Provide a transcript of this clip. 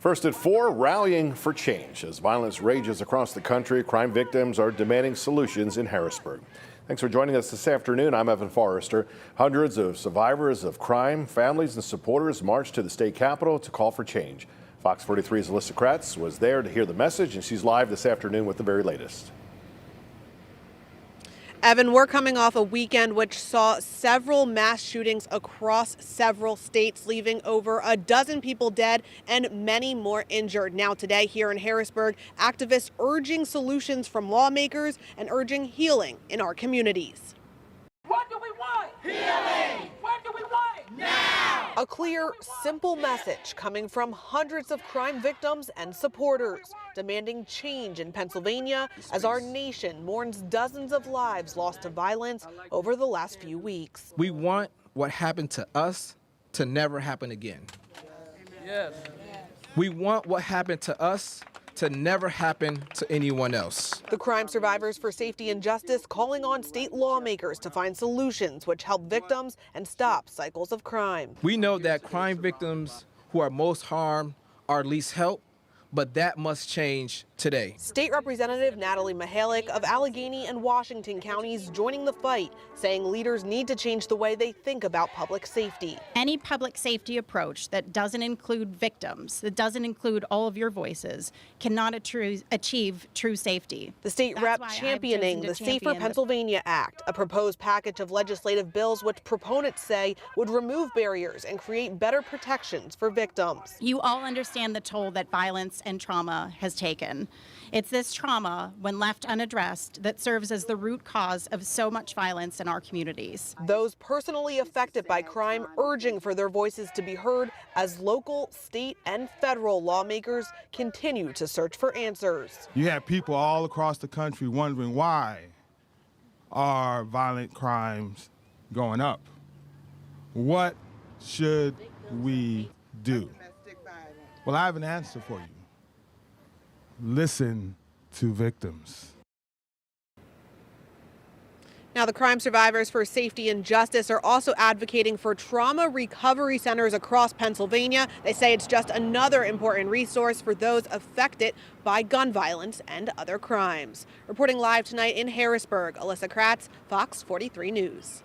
First at 4, rallying for change. As violence rages across the country, crime victims are demanding solutions in Harrisburg. Thanks for joining us this afternoon. I'm Evan Forrester. Hundreds of survivors of crime, families, and supporters marched to the state capitol to call for change. Fox 43's Alyssa Kratz was there to hear the message, and she's live this afternoon with the very latest. Evan, we're coming off a weekend which saw several mass shootings across several states, leaving over a dozen people dead and many more injured. Now today here in Harrisburg, activists urging solutions from lawmakers and urging healing in our communities. What do we want? Healing! What do we want? Now! A clear, simple message coming from hundreds of crime victims and supporters, demanding change in Pennsylvania as our nation mourns dozens of lives lost to violence over the last few weeks. We want what happened to us to never happen again. Yes. We want what happened to us to never happen to anyone else. The Crime Survivors for Safety and Justice calling on state lawmakers to find solutions which help victims and stop cycles of crime. We know that crime victims who are most harmed are least helped, but that must change today. State Representative Natalie Mihalik of Allegheny and Washington counties joining the fight, saying leaders need to change the way they think about public safety. Any public safety approach that doesn't include victims, that doesn't include all of your voices, cannot achieve true safety. The state rep championing the Safer Pennsylvania Act, a proposed package of legislative bills which proponents say would remove barriers and create better protections for victims. You all understand the toll that violence and trauma has taken. It's this trauma, when left unaddressed, that serves as the root cause of so much violence in our communities. Those personally affected by crime urging for their voices to be heard as local, state, and federal lawmakers continue to search for answers. You have people all across the country wondering why are violent crimes going up? What should we do? Well, I have an answer for you. Listen to victims. Now, the Crime Survivors for Safety and Justice are also advocating for trauma recovery centers across Pennsylvania. They say it's just another important resource for those affected by gun violence and other crimes. Reporting live tonight in Harrisburg, Alyssa Kratz, Fox 43 News.